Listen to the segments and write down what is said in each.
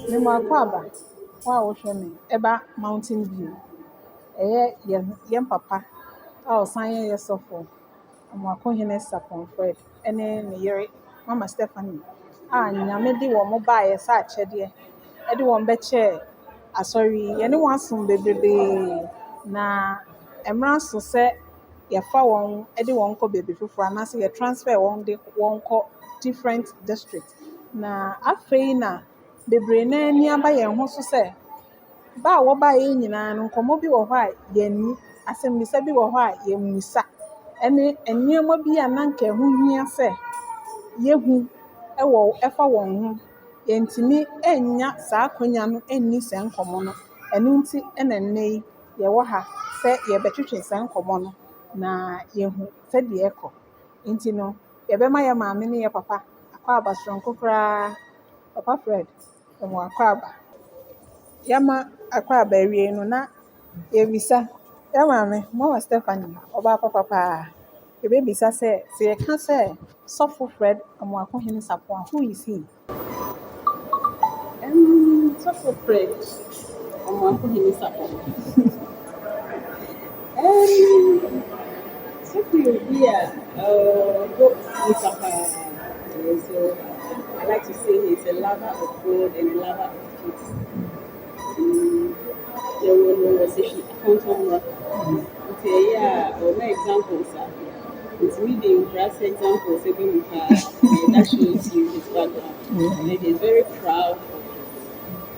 Memo akwaba wa wo hwe me eba Mountain View. Yɛn papa a ɔsan yɛ sɔfo AMOAKOHENE SARPONG Fred ɛne ne yere Mama Stephanie a Nyame de wɔn baeɛ sɛ akyɛdeɛ de wɔn bɛkyɛɛ asɔre yi. Yɛne wɔn asom bebrebee na mmara so sɛ yɛfa wɔn de wɔn kɔ baabi foforɔ anaasɛ yɛ transfer wɔn de wɔn kɔ different district. Na afei na bebree naa ani aba yɛn ho so sɛ ba a wɔbaeɛ nyinaa no nkɔmmɔ bi wɔ hɔ a yɛnni, asɛmmisa bi wɔ hɔ a yɛmmisa, ɛne nneɛma bi a na anka ɛho hia sɛ yɛhu ɛfa wɔn ho. Yɛntumi annya saa akonnwa no anni saa nkɔmmɔ no. Ɛno nti na nnɛ yi yɛwɔ ha sɛ yɛbɛtwetwe saa nkɔmmɔ no na yɛhu sɛdeɛ ɛkɔ. Nti no, yɛbɛma yɛ maame ne yɛ papa Akwaaba soronko koraa. Papa Fred, ɛwɔ Akwaaba. Yɛma Akwaaba awie no na yɛbisa yɛ maame Mama Stephanie Obaa papa paa. Yɛbɛbisa sɛ yɛka sɛ Sɔfo Fred AMOAKOHENE Sarpong, who is he? Sɔfo Fred AMOAKOHENE Sarpong. Sɔfo yɛ obi a go nipa paa. So I like to say he's a lover of God and a lover of kids. There was a account examples. It's reading class examples that shows you his background. And he's very proud of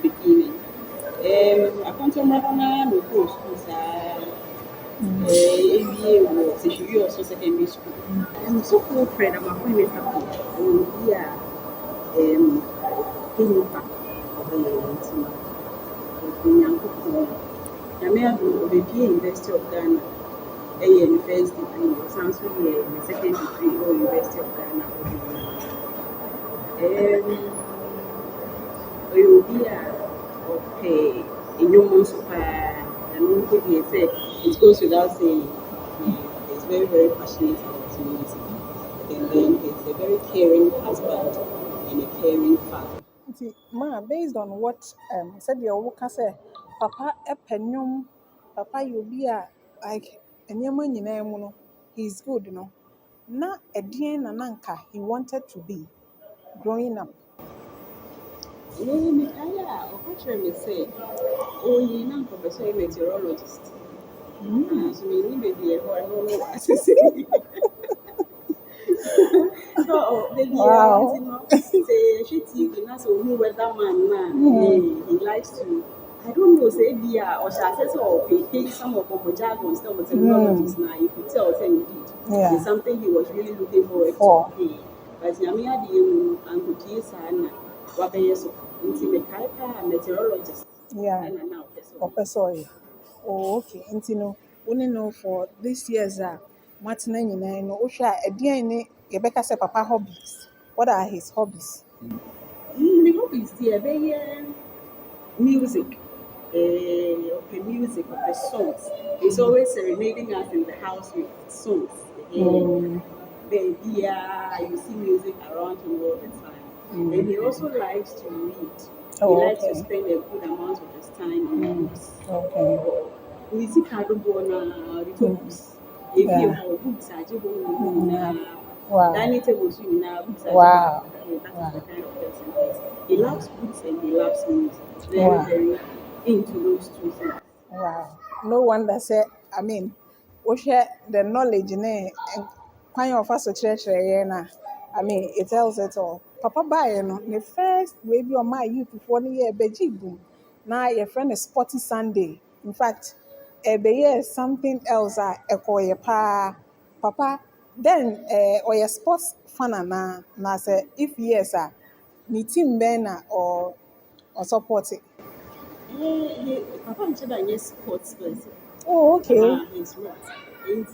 his beginning. I can't remember no go school ABA was she also secondary school. So called friend AMOAKOHENE Sarpong. Yeah. University of Ghana, a first degree, or something a second degree, or University of Ghana. You will be a human super, and it goes without saying, he's very, very passionate about music. And then he's a very caring husband and a caring father. Based on what said your worker say, Papa epenyum, Papa you be like enyama nyina mu no, he's good, Na edien na nanka he wanted to be growing up. Me say, oh, you know, Professor, a meteorologist. So we need be a no, baby, Wow. Say she TV na so who weatherman he likes to. I don't know, say Bia or Shasses or pay some of the jargon stuff with technologies now. You could tell indeed. It's something he was really looking forward to. But Yamia the Uncle Tia Wabayes into the Kaipa meteorologist. And now Professor. Oh, okay. And only know for this year's Martin and Osha again Rebecca said Papa hobbies. What are his hobbies? The hobbies there, music. Music of the songs. He's always serenading us in the house with songs. You see music around him all the time. And he also likes to read. He likes to spend a good amount of his time in books. We see books. If you have books, dining tables, books. Wow. That's the kind of person he is. He loves books and he loves music. Very, very into those two things. Wow. No wonder say, we share the knowledge in kind of us na. It tells it all. Papa buy the first wave on my youth before the year boom. Now your friend is Sporty Sunday. In fact, be something else a pa Papa then or your sports fan na say if yes ni team ben or support it. Papa said that yes, sports person. Oh, okay. He's what? And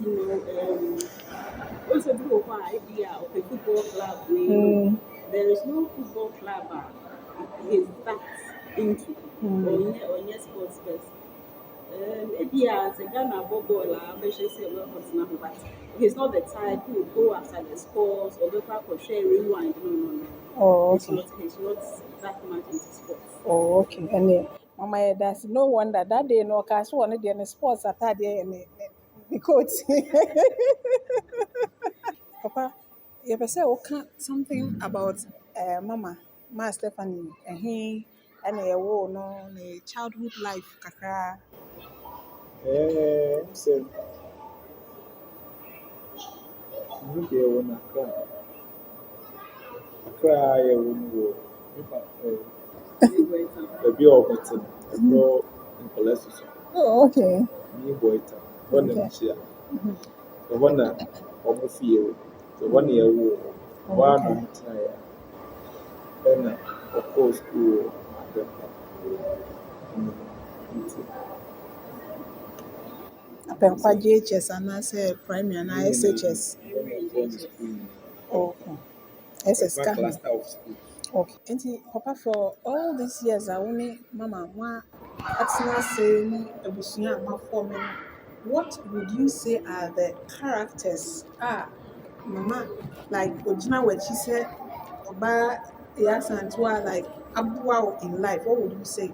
also do idea of a football club. There is no football club he's that into or yes sports person. Maybe as a Ghana ball, I say but he's not the type who will go after the scores or go back or share rewind. No. Oh, He's okay. not. He's not that much into sports. Oh, okay. And then, Mama, that's no wonder that day no cast one of the sports at that day and the coach. Papa, you ever say okay something about Mama, Ma Stephanie, and he and a war no childhood life kakra. So look here when I cry when you a bit of it, a bro in Colossus. Oh, okay. Me boy, one Okay. of the one of fear, the 1 year old, one of the then of course, school. Apenkwa JHS and I say primary and SHS. Okay. SSK. Cluster of school. Okay. And Papa, for all these years, I only Mama, that's not saying what would you say are the characters? Mama, like Ojina, when she said, Obaa, yes, and like Amoawaa in life, what would you say?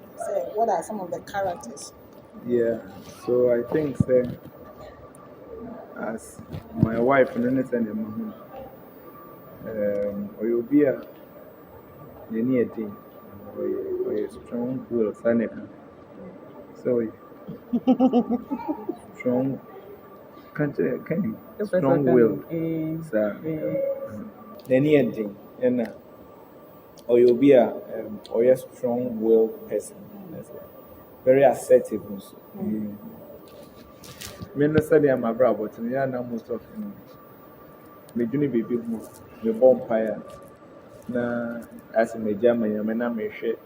What are some of the characters? Yeah, so I think as my wife and anything in my home, or you'll be a thing, or a strong will, Seneca. So strong, can you? Strong will, anything, and or you'll be or a strong will person, very assertive also. Me no study my brother, but me na most of me dwene baby hu me bonfire na as me jama ya me na me hwe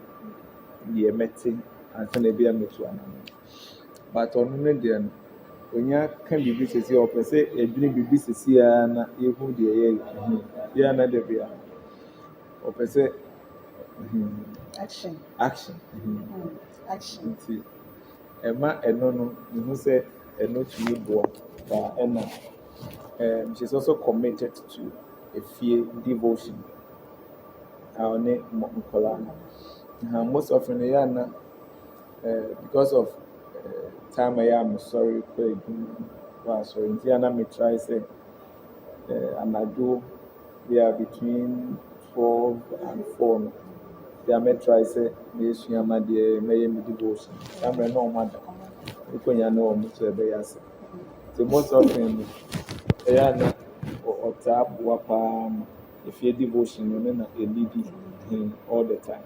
de meti ansa na bia metu anam but onu ne de no onya ka bibi sesi o pese edwene bibi sesi ya na ehu de ye ya na de bia o pese Action. action Action. ema eno no me hu se eno tumi bo ba ena she's also committed to a fear devotion. Our name Mukola. Most often, because of time I am sorry, so in Tiana, me try say, and I do, we are between 12 and 4. They may try say, me my dear, may devotion. I'm a no matter. You know, so most often, or tap wapam if you devotion you know a lady all the time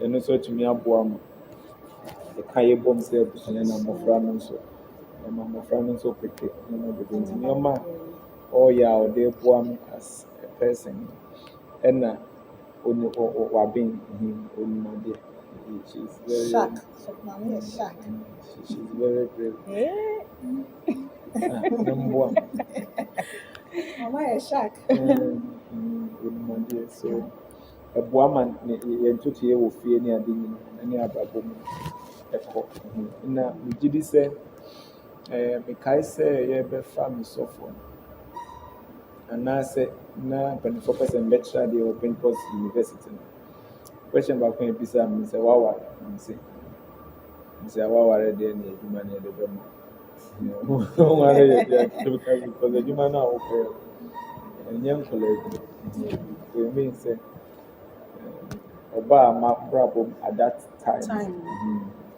and also to me aboam the kaye bomb say busunya na mofra no so e ma mofra no so peke you know the things me ma all ya or dey boam as a person and na onu wabin onimade she's very Shark. So mommy is shark. she's very brave Mama is shark. So a woman in 2 years will fear near the any other woman. Now, did you say, Mikai say, yeah, be family so for and I said, now, 24% better the open course university. Question about when you say, wow, say, wow, already any human in the Burma. Because the human are okay. And young colleague, it means Obaa ma problem at that time.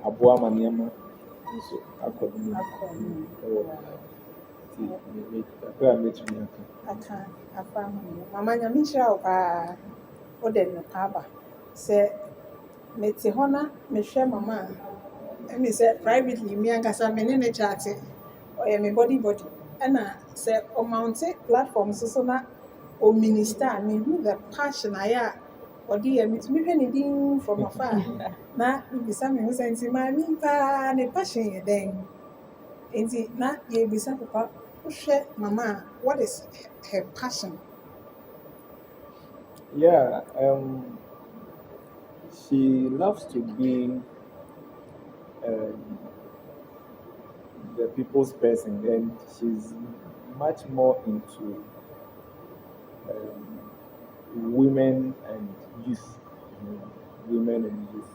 Aboa ma niema so akọdum. Aka afa mama nyame hira wo pa o de no pa ba se meti hona me hwe mama me say privately me ankasa me ne ne chat o ye me body na se o mount platforms so na o minister me who the passion aya o di ye me hwe ne din from afar na bisa me who senti ma mi pa ne passion ye den enti na ye bisa papa hwe mama what is her passion. Yeah, she loves to be the people's person, and she's much more into women and youth. Women and youth.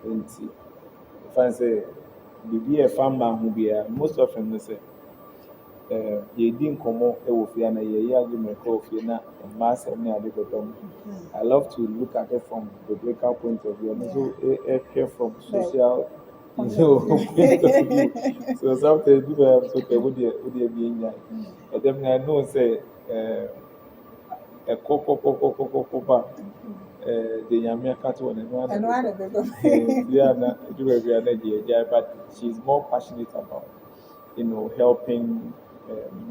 And if I say, be a farmer who be most often they say, ye didn't come out with Fiana, ye argument of Fiana, and mass and near the bottom. I love to look at it from the breakout point of view, and also care from social. Point of view. So sometimes people have so would they be in but definitely I know say a coco the Yamia cattle and one but she's more passionate about helping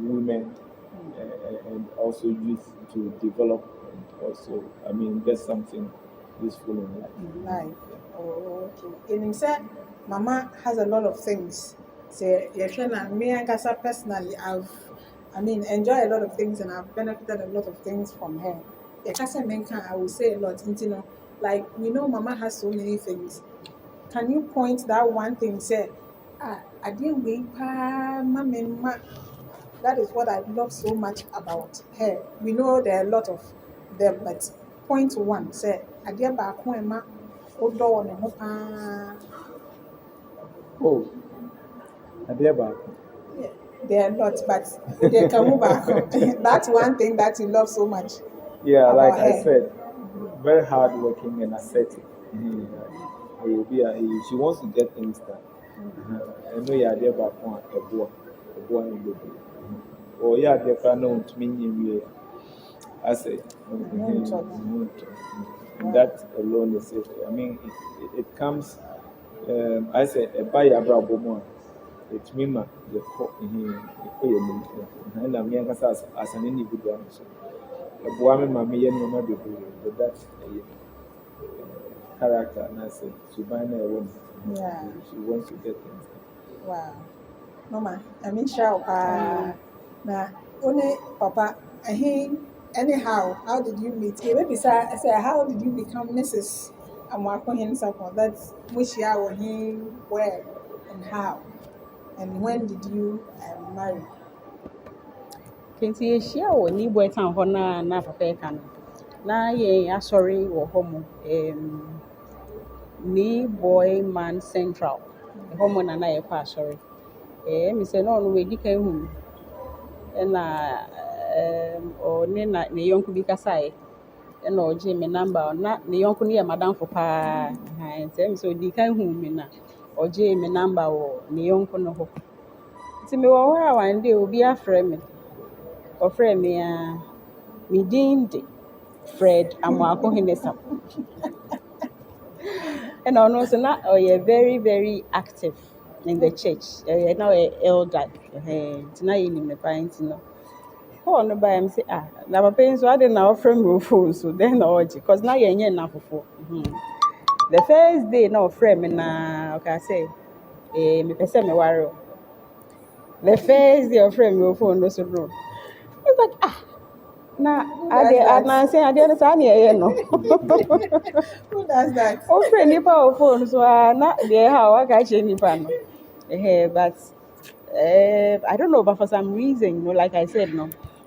women and also youth to develop and also get something useful in life. Oh, okay. And he said, Mama has a lot of things. Say, me and Kasa personally, enjoy a lot of things and I've benefited a lot of things from her. I will say a lot, like we know Mama has so many things. Can you point that one thing? Say, I didn't wait, Mama. That is what I love so much about her. We know there are a lot of them, but point one, say, I dear back when ma odo ne ho pa. Oh, Adeba. Yeah, there are lots, but they can move back. That's one thing that you love so much. Yeah, like her. I said, very hardworking and assertive. She wants to get things done. I know you're there back on a boy in the baby. Or yeah, there can know to me. I say, and that alone is it. It comes. I say a buyer brabo. It's me, the and I'm young as an individual. A woman, mammy, and mama, but that's a character, and I said, to buy a woman. Yeah. She wants to get things. Wow. Mama, sure. Now, only Papa, anyhow, how did you meet? Maybe I say, how did you become Mrs. AMOAKOHENE Sapon? That's which year or him, where, and how? And when did you marry? Kenti yɛhyia wɔ Nibɔ town hɔ na papa ɛka no na yɛn asɔre wɔ hɔ mo Nibɔ Man Central ɛhɔ mo na yɛkɔ asɔre me sɛ na ɔno wadi kan hu ɛna ɔne na ne yɔnko bi kasaeɛ ɛna ɔgye me number na ne yɔnko no yɛ madamfo paa nti me sɛ ɔdi kan hu me na ɔgye me number wɔ ne yɔnko no hɔ nti mewɔ hɔ a one day obi afrɛ me ɔfrɛ me a me din de Fred AMOAKOHENE Sapon and also na ɔyɛ very very active in the church now elder nti na yɛnim ne paa nti no call no by am say na papa yi nso ade na ɔfrɛ me wɔ phone so then na ɔgye cause na yɛnyɛ nna foforɔ the first day na ɔfrɛ me na ɔka sɛ mepɛ sɛ meware the first day ɔfrɛ me wɔ phone no so no it's like na ade no saa ne ɛyɛ no Who does that? ɔfrɛ nipa wɔ phone so na deɛ ha waka kyerɛ nipa no but I don't know, but for some reason, like I said,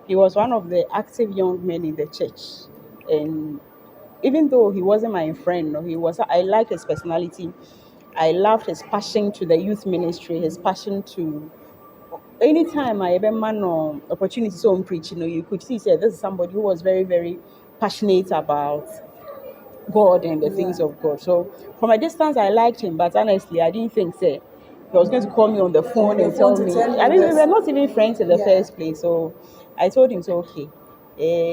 he was one of the active young men in the church. And even though he wasn't my friend, I like his personality. I loved his passion to the youth ministry, his passion to anytime I ever man opportunities on preach, you could see this is somebody who was very, very passionate about God and the things of God. So from a distance, I liked him, but honestly, I didn't think he was going to call me on the phone and tell me. We were not even friends in the first place. So I told him, okay,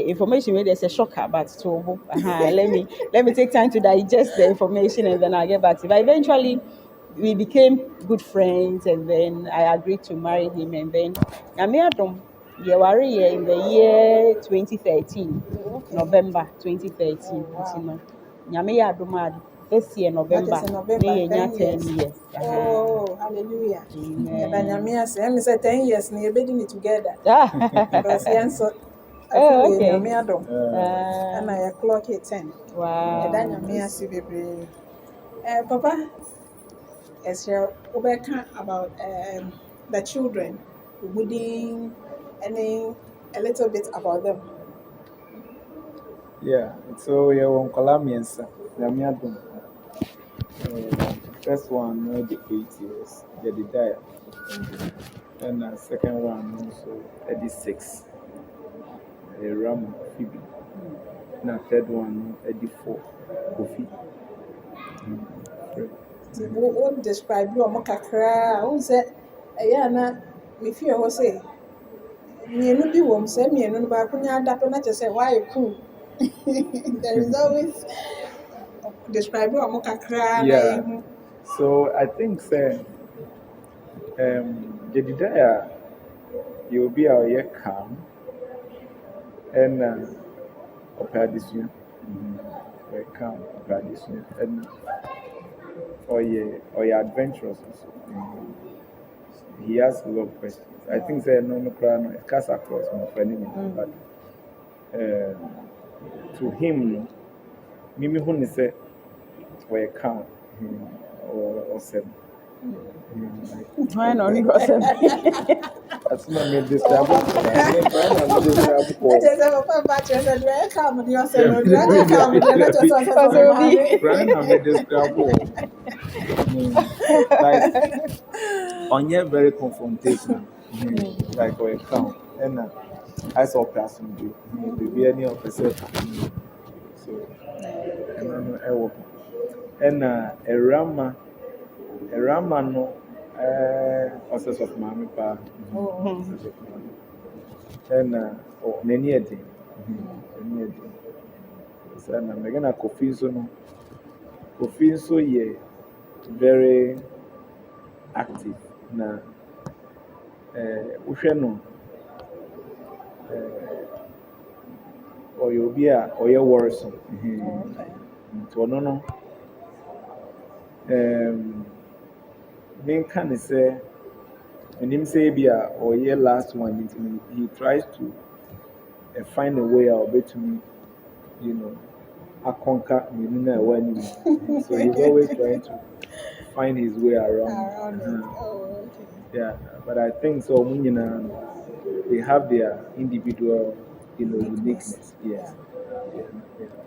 information maybe there's a shocker, but so let me take time to digest the information and then I'll get back to you. But eventually, we became good friends, and then I agreed to marry him, and then we were in the year 2013, November 2013. This year, November, 10 years. Oh, hallelujah. I said 10 years, we need together. Because answer. Okay. And I clock it 10. Wow. And then Papa, as you're about the children, within any a little bit about them. Yeah, so yeah, on Colamians, Yamiadum. First one, no, the 8 years, yeah, the diet. And the second one, also, at the 6, Ram Phoebe. And the third one, at the 4, Kofi. What describe you or Kakra? Who said, Ayana, if you ever say, me be wom say me no ba kunya da to na say why you cool. There is always describe you or Kakra. Yeah. So I think, say, Jedediah, you'll be our year calm and operation. Very calm operation and or your adventurous also. He has a lot of questions. I think say no cry no it cuts across my friend but to him Mimi who say where calm or said Why not gossip? that's not me describe it. I just have a fun batch and I come with yourself. I come with your letters also. Brian and describe like on your very confrontational like where calm and I saw person do be any of the set so and a rama no process of mommy pa and many a day so I'm gonna coffee so yeah very active na no or you'll be or you're worrisome so no main can say and him say be or year last one he tries to find a way out to me you know I conquer so he's always trying to find his way around yeah but I think so they have their individual uniqueness yes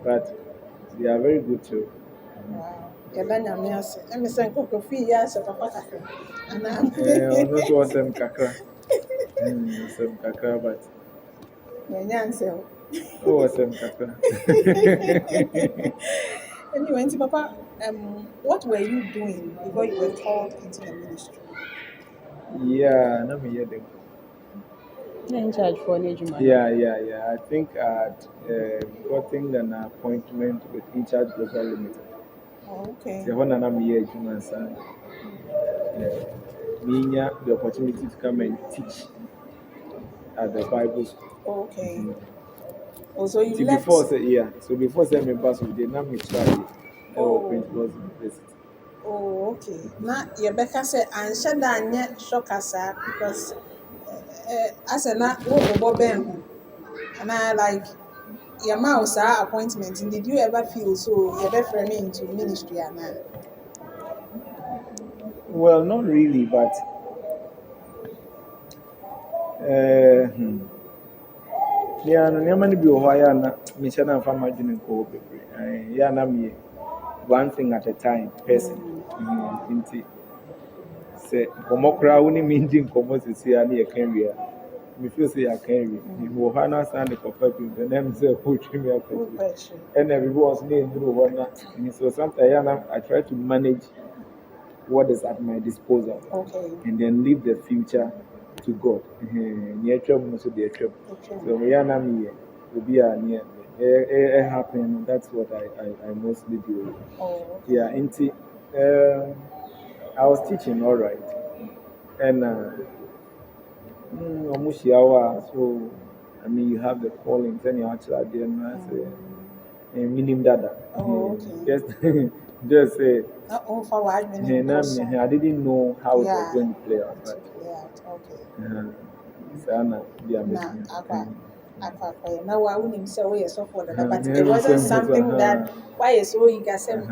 but they are very good too. Yabanya miase. Emi say nkoko fi ya se papa kakra. Ana. Ono so wasem kakra. Wasem kakra but. Yanya answer. Oh wasem kakra. Anyway, Papa, what were you doing before you were called into the ministry? Yeah, no me yet. In charge for Nejuma. Yeah. I think I had gotten an appointment with In Charge Global Limited. Okay. The one I'm here, Juma San. Me the opportunity to come and teach at the Bible school. Okay. So you left. Before say me pass we did not me try Principles University. Oh, okay. Now Rebecca said and said that nye shock asa because as a na wo ben and I like your mouse appointment. Did you ever feel so you ever me into ministry and Well, not really, but yeah, no many be why na me chana fa margin ko bebre. Yeah, na me one thing at a time person. Inti say komokra woni me ndin komo sisi ya na ye kan wi me feel say I can read. You will have stand the competitive, the name say poetry me up. And everybody was named one. So sometimes I try to manage what is at my disposal. Okay. And then leave the future to God. Near trouble, so dear trouble. So we are not me. Will be near. It happened. That's what I mostly do. Oh. Yeah, I was teaching all right, and so I mean you have the calling. Then you actually then I say, minimum dada. Oh, okay. Just say. I didn't know how it was going to play out. But, now I wouldn't say we are so for that, but it wasn't something that why so you guys said,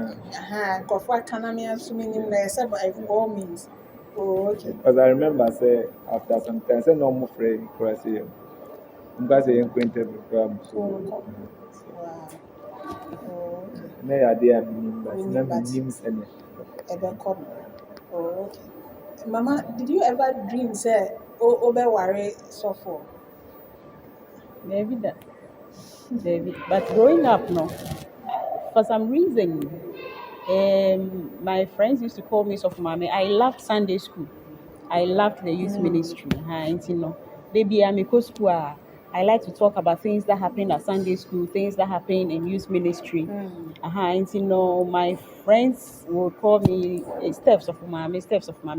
for what can I mean assuming in there by all means Oh, okay. Because I remember say after some time, say no more friend crossing. I'm going to say acquainted with them. So, Wow. Oh, okay. na yɛ adeɛ a menim but na Meaning, but mennim sɛnea. Ebeko. Oh, okay. Mama, did you ever dream say obe worry suffer? David, David. But growing up, no, for some reason, my friends used to call me Soft Mommy. I loved Sunday school. I loved the youth ministry. You know, baby, I'm a school. I like to talk about things that happen at Sunday school, things that happen in youth ministry. You know, my friends would call me Steps of Mommy.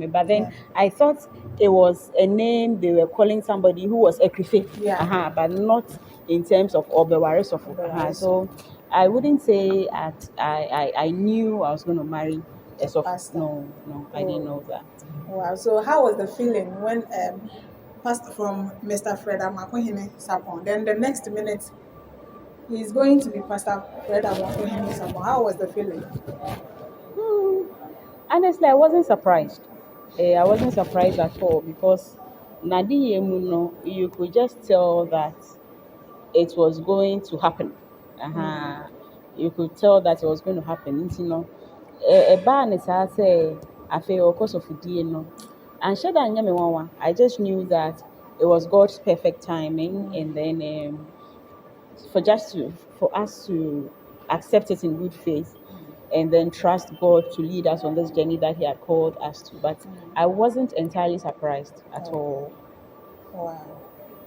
But then I thought it was a name they were calling somebody who was a Krife. Yeah. But not in terms of Obeware Sofo. Obeware So I wouldn't say I knew I was going to marry a Sofo. pastor. No, I didn't know that. Wow. So how was the feeling when pastor from Mr. Fred AMOAKOHENE Sapon, then the next minute he's going to be Pastor Fred AMOAKOHENE Sapon? How was the feeling? Honestly, I wasn't surprised. I wasn't surprised at all because Nadi Yemuno, you could just tell that it was going to happen. You could tell that it was going to happen. You know, a ban is I say, I feel because of the no. And I just knew that it was God's perfect timing, and then for us to accept it in good faith and then trust God to lead us on this journey that He had called us to. But I wasn't entirely surprised at all. Wow.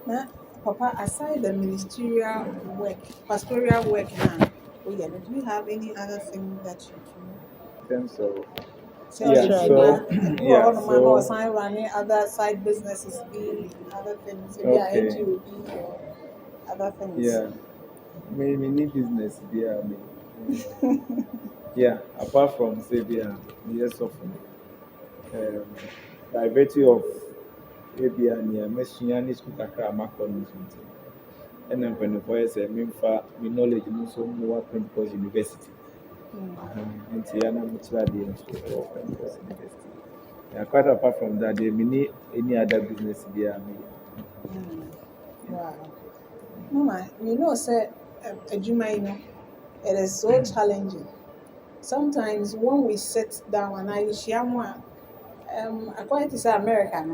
Now, Papa, aside the ministerial work, pastoral work now, do you have any other thing that you do? In terms of So, sign running other side businesses, be other things, maybe okay. NGO or other things. Yeah, me need business there. Yeah, apart from say there, yes of by virtue of maybe near messianic school kakra makɔ no nti ɛna mpanyinfoɔ yɛ sɛ memfa me knowledge no nso mmɔ Pentecost University nti ya na mekyerɛ adeɛ nso wɔ Pentecost University. Yeah, quite apart from that, there many any other business there. Wow. Mama, you know, say, it is so challenging. Sometimes when we sit down and I share more, according to say America,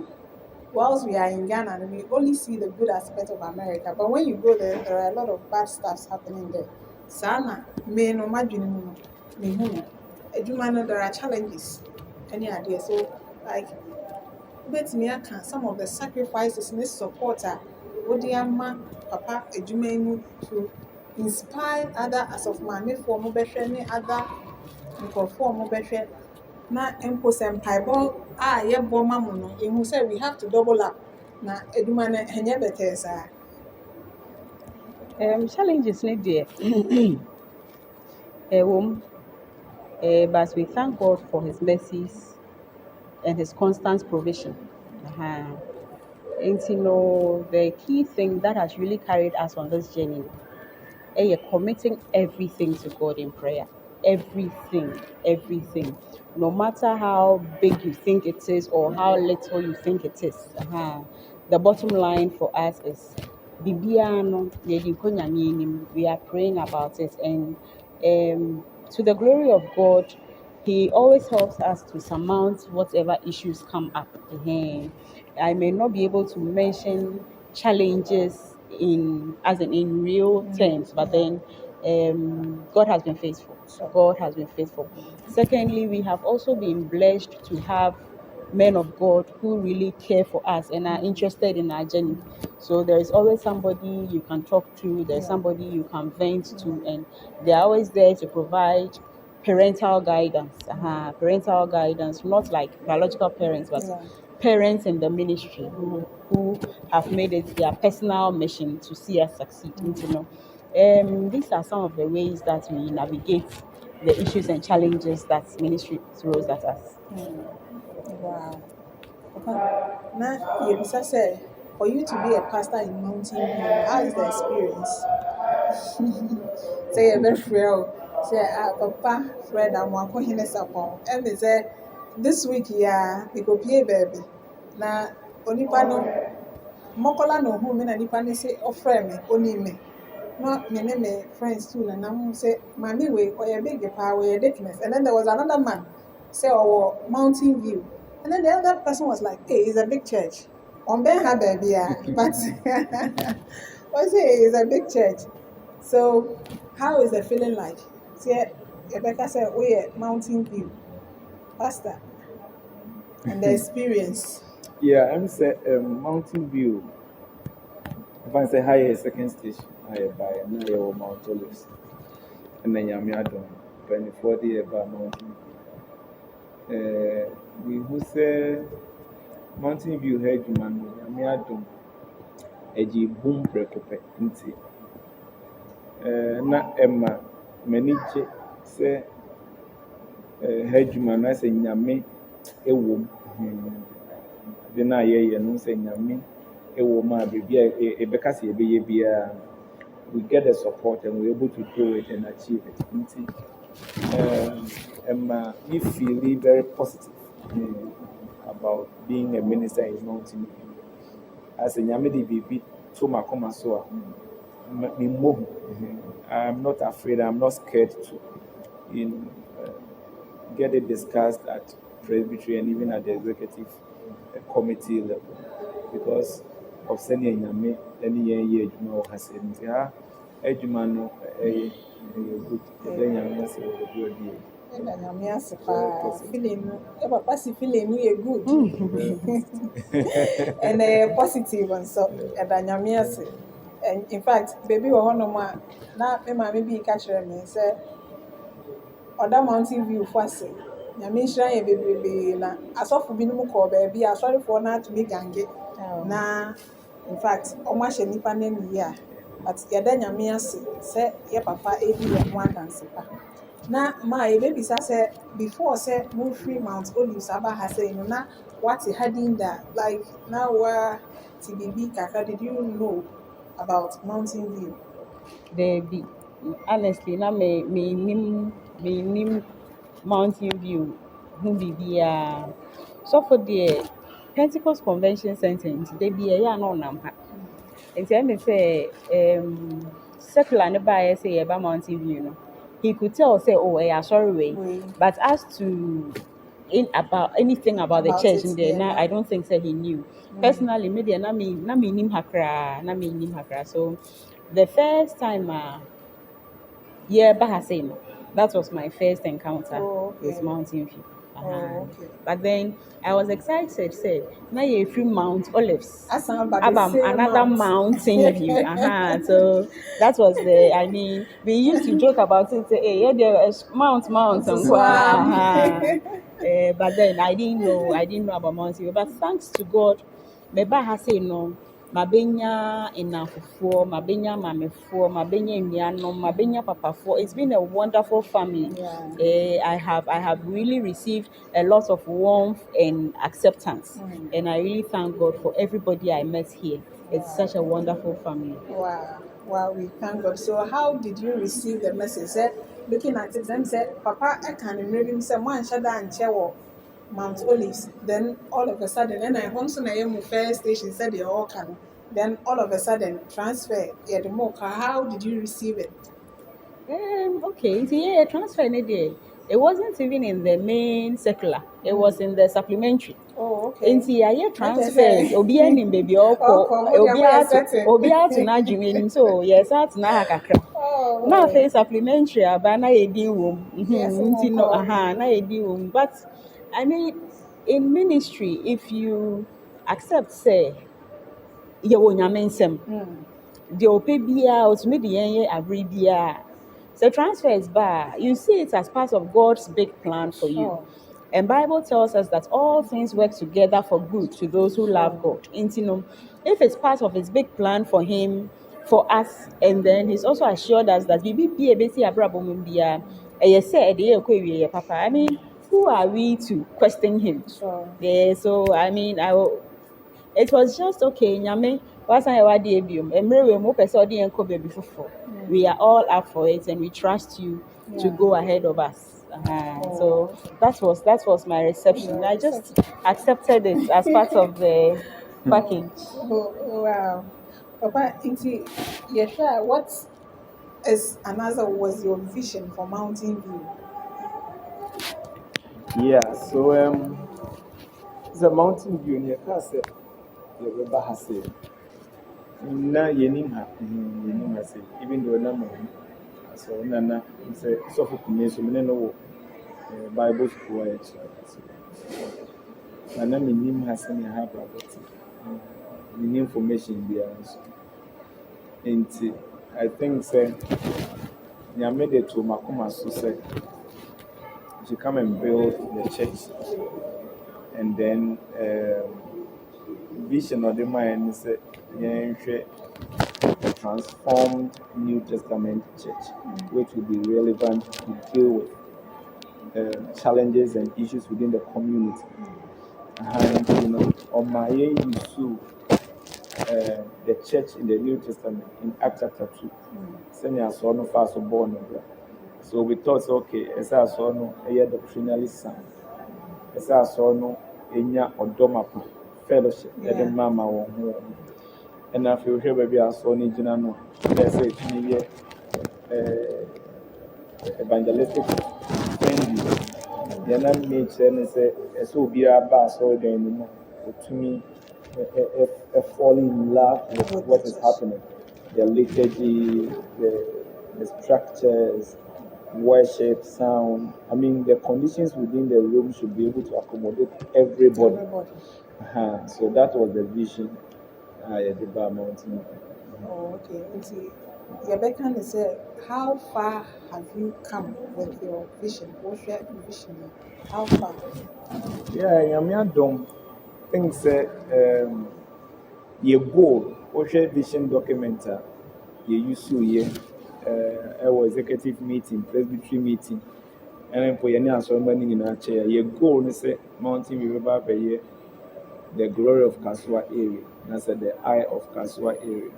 whilst we are in Ghana, we only see the good aspect of America. But when you go there, there are a lot of bad stuff happening there. Sana, me no imagine me home. There are challenges. Any idea? So, like, bet me can some of the sacrifices and supporter Odiama Papa Ejumenu to inspire other as of mommy for any other for mobile na mpo sɛ mpaebɔ a yɛbɔ ma mo no yɛhu sɛ we have to double up na adwuma no ɛnyɛ bɛtɛɛ saa. Challenges need there. But we thank God for His mercies and His constant provision. And you know, the key thing that has really carried us on this journey is committing everything to God in prayer. Everything. No matter how big you think it is or how little you think it is. The bottom line for us is we are praying about it, and to the glory of God, He always helps us to surmount whatever issues come up. I may not be able to mention challenges in real terms, but then God has been faithful. God has been faithful. Secondly, we have also been blessed to have men of God who really care for us and are interested in our journey. So there is always somebody you can talk to, there's somebody you can vent to, and they're always there to provide parental guidance. Parental guidance, not like biological parents, but parents in the ministry who have made it their personal mission to see us succeed. These are some of the ways that we navigate the issues and challenges that ministry throws at us. Wow. Now, you say for you to be a pastor in Mountain View, how is the experience? Say a very frail. Say Papa Fred AMOAKOHENE Sapon, and they say this week yeah we go play baby na onipa no mokola no hu me na nipa ne say ofre me oni me no me ne me friends too na nam say mami we or big power we ridiculous. And then there was another man say oh Mountain View, and then the other person was like, hey, it's a big church on Ben ha baby yeah but I say it's a big church. So how is the feeling like? See Rebecca said we Mountain View pastor and the experience. Yeah, I'm say Mountain View. If I say higher second station, higher by now Mount Olives, and then Yamiadon, 2040 about Mountain. We who say Mountain View head man, Yamiadon, Eji boom precope, inti. Na Emma, Meniche say head man, I say Yami, a womb. The na ye no say Yami. We get the support and we're able to do it and achieve it. Me feeling very positive about being a minister in Mountain View. As a Yamidi baby, to my come so I'm not afraid, I'm not scared to get it discussed at presbytery and even at the executive committee level, because of sending Yame any year you has said, Edumano a good, then Yame say, good feeling we good and positive and so and in fact baby wa hono ma na me ma me bi catch me say other Mountain View for say nyame nhira ye bebrebe na asofo bi no mu ko ba bi asorefo na to be gange na in fact omo ahye nipa na ni ya but yada nyame ase say ye papa ebi ye ho adanse pa na ma ye baby say before say move free Mount Olives aba ha say no na what heading that like now where TBB kaka did you know about Mountain View? Baby, honestly, na me nim Mountain View, who be so for the Pentecost Convention Center, they be a no number. And tell me say, secular nearby say about Mountain View, no, he could tell say, oh, sorry way, but as to about anything about the church in there, I don't think that he knew. Personally, maybe na me nim hakra. So the first time Bahasema, that was my first encounter with Mountain View. But then I was excited, said, now you're free Mount Olives. Another mountain view. So that was we used to joke about it, say, hey, there's Mount. But then I didn't know about Mountain View. But thanks to God, Meba has said no. Mabenya inafufuo, mabenya mamefuo, mabenya imiano, mabenya papafuo. It's been a wonderful family. I have really received a lot of warmth and acceptance, and I really thank God for everybody I met here. It's such a wonderful family. Wow, we thank God. So how did you receive the message? Looking at it, then said, Papa, I can remember him say, "Man, shada and chair Mount Olives." Then all of a sudden, and I also na my first station said they all can. Then all of a sudden, transfer the more. How did you receive it? Okay, so transfer in day. It wasn't even in the main secular. It was in the supplementary. Oh, okay. And see, I transfers. Obi any baby Obi out to na jimi. So yes, that's na hakakra. Now face supplementary. But na edi wom. Na edi wom. But I mean, in ministry, if you accept, say, you won your mensem. The opebia or to me the abribia. So transfer is bad. You see it as part of God's big plan for you. And Bible tells us that all things work together for good to those who love God. If it's part of his big plan for him, for us, and then he's also assured us that we be a basic abrabomubia. Papa. I mean, who are we to question him? Yeah, so I mean, it was just okay. Nyame, we are all up for it, and we trust you to go ahead of us. So that was my reception. I just accepted it as part of the package. Wow. Papa, what is another was your vision for Mountain View? Yeah, so it's a mountain view near Castle. You have say. Na yenim ha, yenim ha say. Even though na mo, so na say so for me so me no Bible school I na na me nim ha say na ha about me information be also. And I think say nyame de to makoma so say to come and build the church. And then vision of the mind is a transformed New Testament church, which will be relevant to deal with challenges and issues within the community. And on my you see the church in the New Testament in Acts chapter 2. Senior son of us born. So we thought, okay, as I saw no, a doctrinally sound. As I saw no, enya odomapa fellowship. The mama won. And I feel here baby I saw ni jina no. Let's say evangelistic friendly. The other nature and say so be a bass or then to me fall in love with what is happening. The liturgy, the structures, worship, sound. I mean, the conditions within the room should be able to accommodate everybody. So that was the vision at the Bar Mountain. Oh, okay. Rebecca said, how far have you come with your vision? What's your vision? How far? Yeah, I'm done. Things your goal, what's your vision document? You use to our executive meeting, presbytery meeting, and then for your so many in our chair. Your goal is Mountain River by year, the glory of Kaswa area. That's the eye of Kaswa area.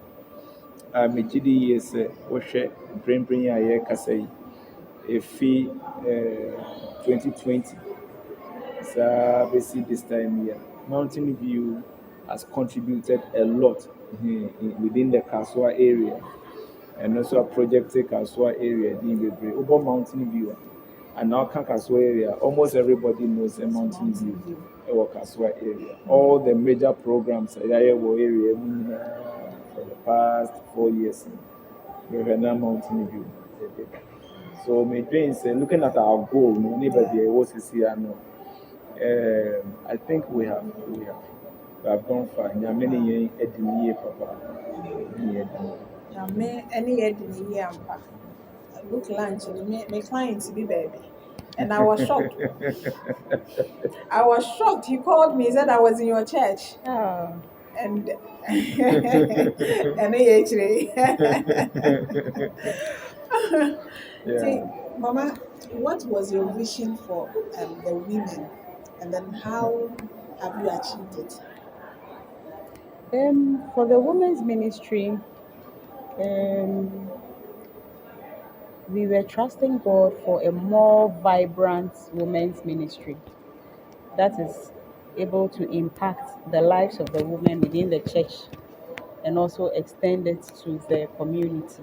Mejidi yes, Oshe, bring a year Kasai, a fee 2020. So basically this time here, Mountain View has contributed a lot within the Kaswa area. And also a projected Kaswa area in Obaa Mountain View. And now Kaswa area, almost everybody knows a Mountain View, Kaswa area. All the major programs in the area for the past 4 years, we have now Mountain View. So my dream is looking at our goal, I think we have gone far. There are many years, Papa. Any year in the year, I book lunch and my clients be baby. And I was shocked. I was shocked. He called me, said I was in your church. Oh. And actually. See, Mama, what was your vision for the women? And then how have you achieved it? For the women's ministry, we were trusting God for a more vibrant women's ministry that is able to impact the lives of the women within the church and also extend it to the community.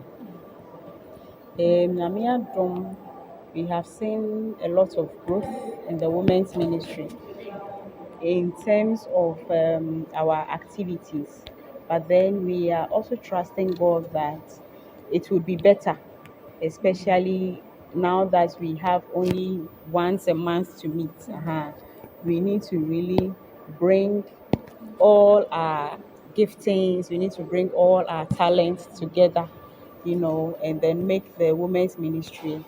We have seen a lot of growth in the women's ministry in terms of our activities, but then we are also trusting God that it would be better, especially now that we have only once a month to meet. We need to really bring all our giftings, we need to bring all our talents together, and then make the women's ministry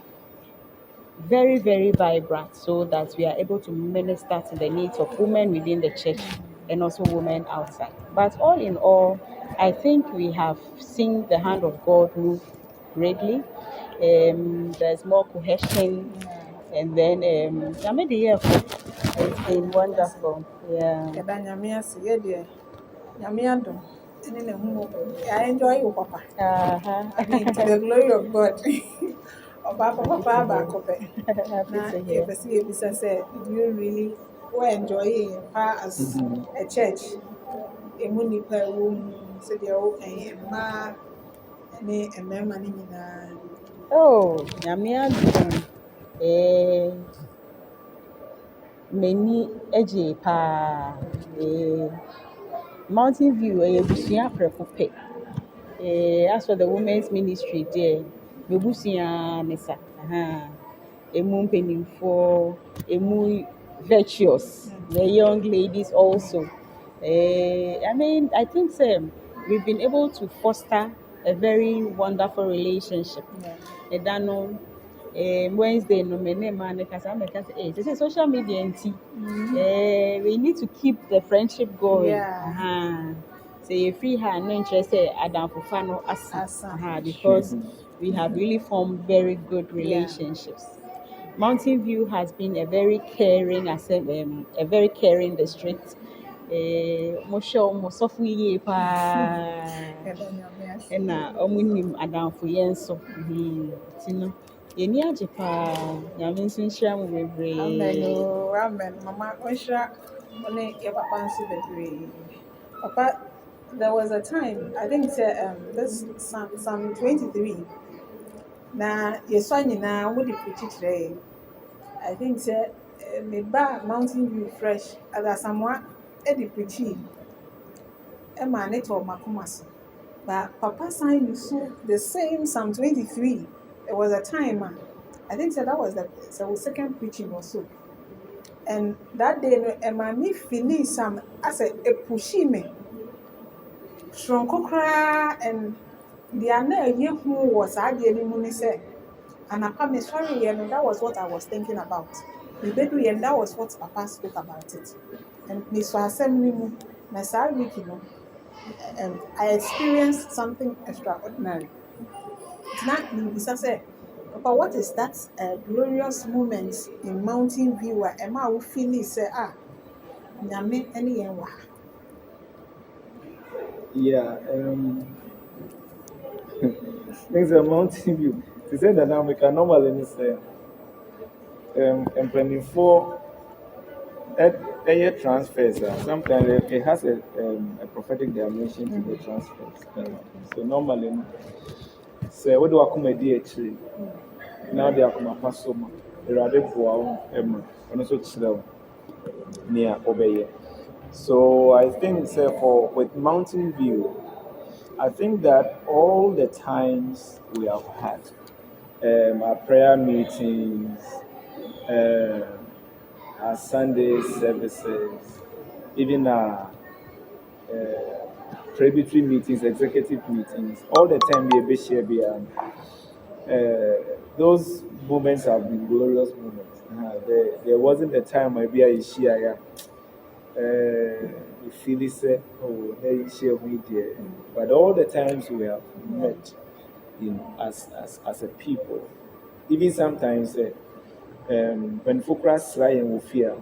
very, very vibrant so that we are able to minister to the needs of women within the church and also women outside. But all in all, I think we have seen the hand of God move greatly. There's more cohesion, and then it's been wonderful. Yeah. I enjoy you, Papa. I mean, to the glory of God. Papa baako pɛ. Happy Na to hear. yɛpɛ sɛ yɛbisa sɛ, do you really enjoy it as a church? Emu nipa a ɛwɔ mu sɛdeɛ wɔka yi, mmaa ne mmarima no nyinaa. Oh, nyame adom. M'ani agye paa. Mountain View, abusua prɛko pɛ. As for the women's ministry there, mebusua ne sa. Emu mpanimfoɔ, emu virtuous, the young ladies also. I think we've been able to foster a very wonderful relationship. Edano, Wednesday no me ne man kasa this is social media nti. We need to keep the friendship going. Yeah. So you free her no interest Adam Fufano asa because we have really formed very good relationships. Mountain View has been a very caring district. Mosho mosofo yie pa. Na omunim adamfo yen so. Tino. Yeni agye pa. Nyame nso nhyira mo bebree. Amen. Mama, Oshra, one your papa nso bebree. Papa, there was a time, I think this Psalm 23. Na yeswa nyinaa wo de preach today. I think me ba Mountain View fresh as someone e de preach. E ma ne to makoma so. But Papa sign you so the same Psalm 23. There was a time I think that was the second preaching or so. And that day me feeling some as a pushy me. Shronko kra and the ane ye who was ideally money say. And I sorry, that was what I was thinking about. And that was what Papa spoke about it. And Miss Assembly, and I experienced something extraordinary. It's not me, say, Papa, what is that glorious moment in Mountain View where Emma will feel it say, Nyame any yenwa? Yeah, things are Mountain View. To say that now we can normally say, and planning for transfers. Sometimes it has a prophetic dimension to the transfers. So normally, say what do I come actually? Now they are come pass so much. The rather for and also slow near Obaa. So I think say with Mountain View, I think that all the times we have had our prayer meetings, our Sunday services, even our tributary meetings, executive meetings, all the time we share those moments have been glorious moments. There wasn't a time where we are share. You feel it say, oh, they share with you. But all the times we have met, as a people, even sometimes when focus try and fear.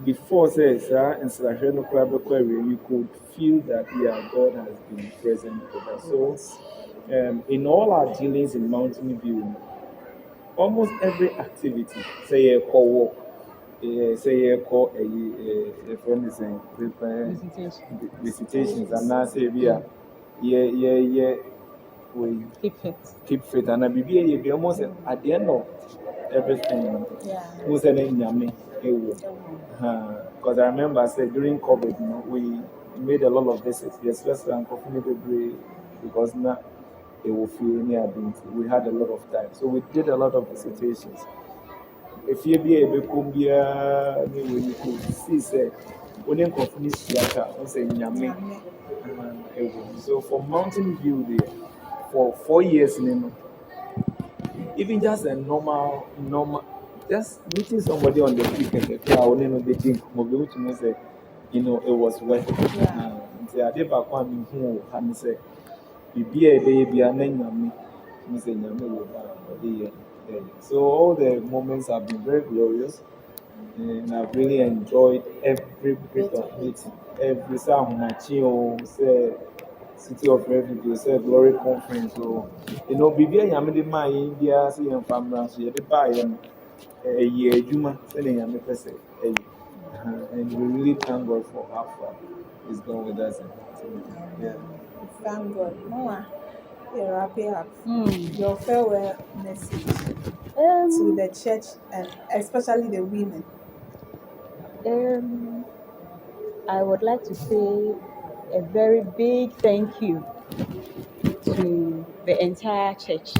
Before says you could feel that God has been present with us. So in all our dealings in Mountain View, almost every activity, say a call walk, say a call a friend is saying visitations, and now say we keep fit, and I be almost at the end of everything. Who's an Yami? Because I remember I said during COVID, we made a lot of visits. Yes, restaurant coffee because now it will feel near ability. We had a lot of time, so we did a lot of visitations. If you be able to you could see say only company say Yami. So for Mountain View there, for 4 years, even just a normal, just meeting somebody on the street and say, it was worth it. I did back one who and say, be a baby and then so all the moments have been very glorious, and I've really enjoyed every bit of it. Every say City of Refuge, say Glory Conference. So, Bibia Yamidi Ma India, see and Famra, so you buy a year, Juma, sending Yami Pese. And we really thank God for how far He's gone with us. Yeah. Thank God. Mama, you're happy up. Your farewell message to the church and especially the women. I would like to say a very big thank you to the entire church,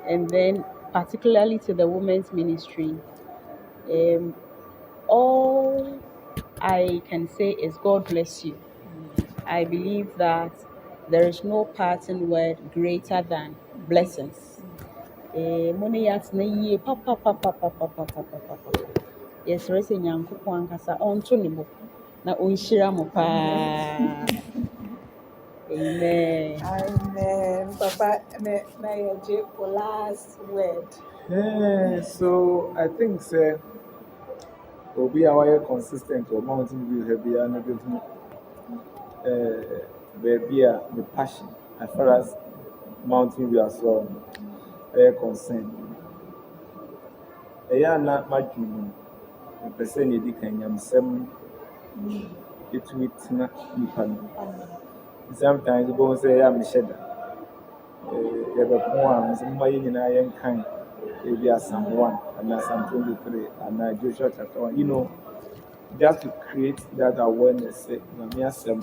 and then particularly to the women's ministry. All I can say is God bless you. I believe that there is no parting word greater than blessings. Mone yɛatena yie papapapapapapapapa. Yɛsrɛ sɛ Nyankopɔn ankasa ɔnto ne bo na ɔnhyira mo paa. Amen. Amen. Papa, may your last word. So I think, sir, will be our consistent or Mountain View heavy and baby, the passion as far as Mountain View as well, concerned. Not much, the person you can some it with sometimes you go say, I'm Shedder. You have a poem, somebody in I am kind. Maybe as someone, and as Psalm 23, and Joshua chapter 1. Just to create that awareness, we have some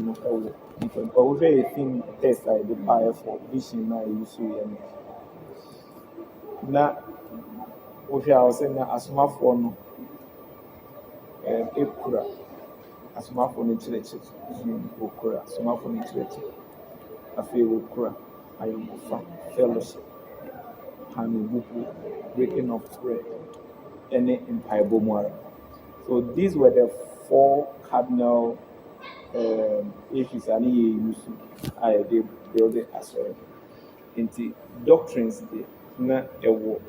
but we very thin test I the power for vision now you see now we are saying that as my phone ekura as my phone church okura as my phone church afi okura ayi fellowship and breaking of bread any empire bomara. So these were the 4 cardinal issues I need to they build it as well. Into doctrines, na ewo.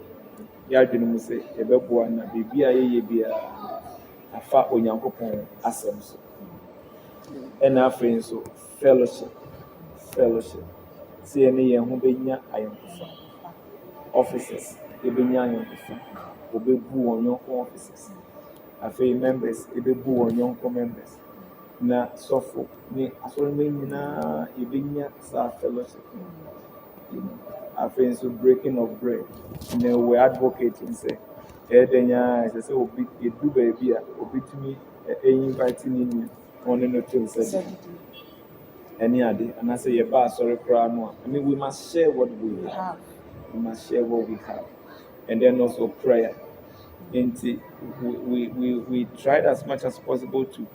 Ya dwene say ebeboa na bibia ye bia afa onyankopon asem so. And afei so fellowship. See any ye ho benya ayonkofa. Offices, ebenya ayonkofa. Obebu onyonkon offices. Afei members, ebebu onyonkon members. Na suffer ni asọrọmọ nyinaa ebenya saa fellowship. Afei so breaking of bread. Na we advocating say edenya say obi edu baby a obi tumi invite ni on no to say any ade and I say ye ba sorry kra no. I mean we must share what we have. We must share what we have. And then also prayer. And we tried as much as possible to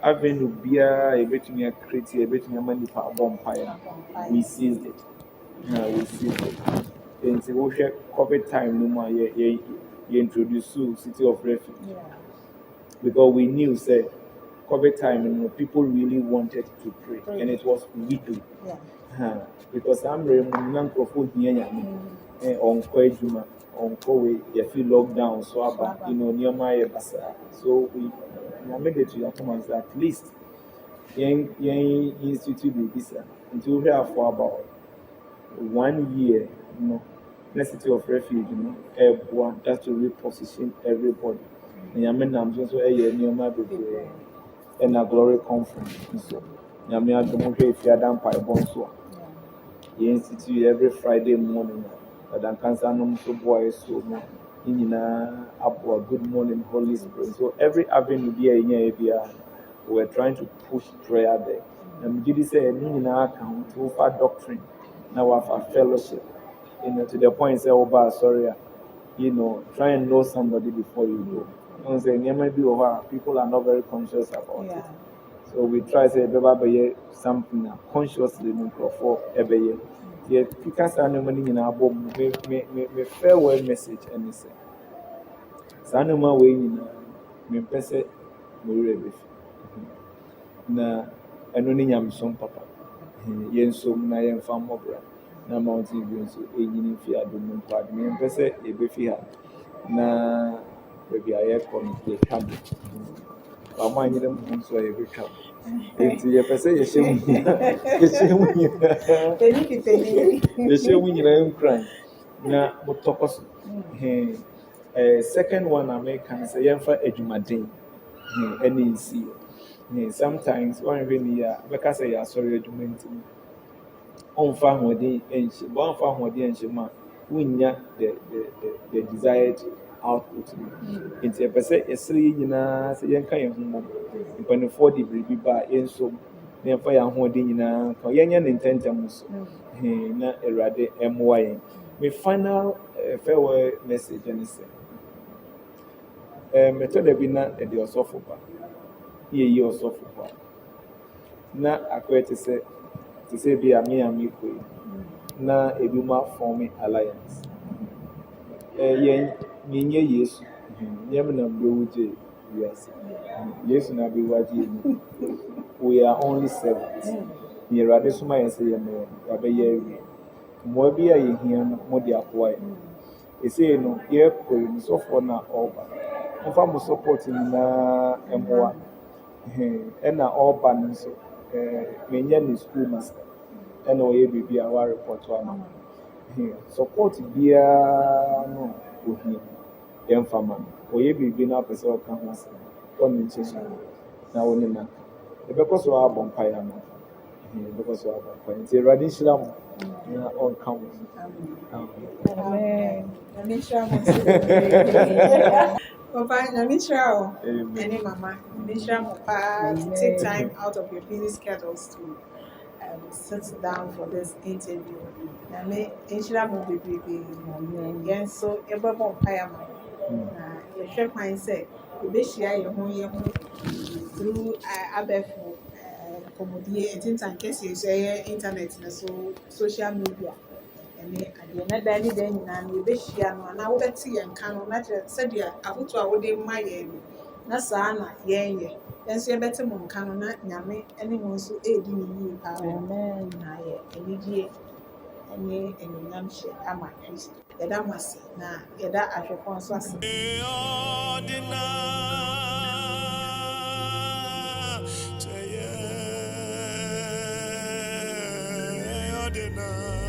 having Obaa a bit me create a bit me money for bonfire. We seized it. We seized it. And so we share COVID time no more. You introduce City of Refuge because we knew say COVID time people really wanted to pray and it was weekly. Because I'm microphone here on Kwejuma. On COVID, you feel lockdown, so about near my basa. So we made it to your comments at least young institute this until we have for about 1 year, necessity of refuge, everyone just to reposition everybody. And I mean, I'm just a year near my baby and a glory conference. So, I mean, I don't know if you are done by Bonsoir. You institute every Friday morning. But cancer no so boy so in a good morning Holy Spirit. So every avenue we were trying to push prayer there. And we did say in our account to offer doctrine, now our fellowship. To the point say Obaa sorry, try and know somebody before you go. Say maybe people are not very conscious about it. So we try to say something consciously for every year. Because I know money in our book, me farewell message and me say. Sanoma way me pese me rebe. Na eno ni nyam som papa. Yen som na yen fam mobra. Na mountain view so enyini fi adom nkwad. Me pese e be fi ha. Na baby aye come to come. Ba ma nyire mo so e be come. Nti yɛ pɛ sɛ yɛhyɛ mu nyinaa yɛhyɛ mu nyinaa yɛhyɛ mu nyinaa nkran na motɔkɔ so. Second one a meka no sɛ yɛmfa adwumaden ɛne nsi. Sometimes wɔnhwɛ ni a bɛka sɛ yɛasɔre adwuma nti ɔmfa ahoɔden nhyɛ mu ɔmfa ahoɔden nhyɛ mu a wonnya the desired output. Nti yɛpɛ sɛ yɛsrɛ yɛn nyinaa sɛ yɛnka yɛn ho mmom. Mpanimfoɔ de biribi ba a yɛnsom na yɛmfa yɛn ahoɔden nyinaa nka yɛnyɛ ne ntɛntɛm so na Awurade mmoa yɛn. My final farewell message ne sɛ metɔ da bi na ɛde ɔsɔfo ba yɛyi ɔsɔfo ba na akɔyɛ te sɛ bi a me a mekɔ yi na ebi mu afɔm alliance. Yɛn nyɛ Yesu nyɛm na mbɛwu gye wiase. Yesu na bɛwu agye yɛn. We are only servants. Yɛ Awurade soma yɛn sɛ yɛbɛyɛ awie. Mmoa bi a yɛhia no mo de akoa yɛn. Ɛsei no yɛkɔ yi nsɔfoɔ na ɔreba. Momfa mo support nyinaa mmoa. Ɛna ɔreba no nso menyɛ ne school master ɛna ɔyɛ biribi a wɔareport ama no. Support biara no ohia yɛmfa ma no. Ɔyɛ biribi na apɛ sɛ ɔka ho asɛm ɔne nkyɛ so na wo ne no aka. Yɛbɛkɔ so abɔ mpaeɛ ama no. Yɛbɛkɔ so abɔ mpaeɛ nti Awurade nhyira mo na ɔnka mo. Amen. Papa, any mama, to take time out of your busy schedules to sit down for this interview. Na me Inshallah will be yes, so everyone fire man. Your chef mind say you share your home through Abefu Comedy and things and cases internet and so social media. And at the end of the day, you be share no na wo beti and can na said ya abuto a wo de my na saa na yenye enso ye beti mo nka no na nyame ene mo nso edi ni yi pa amen na ye enigye ene enyam hye ama Kristo yeda mase na yeda ahwefo nso ase ordinary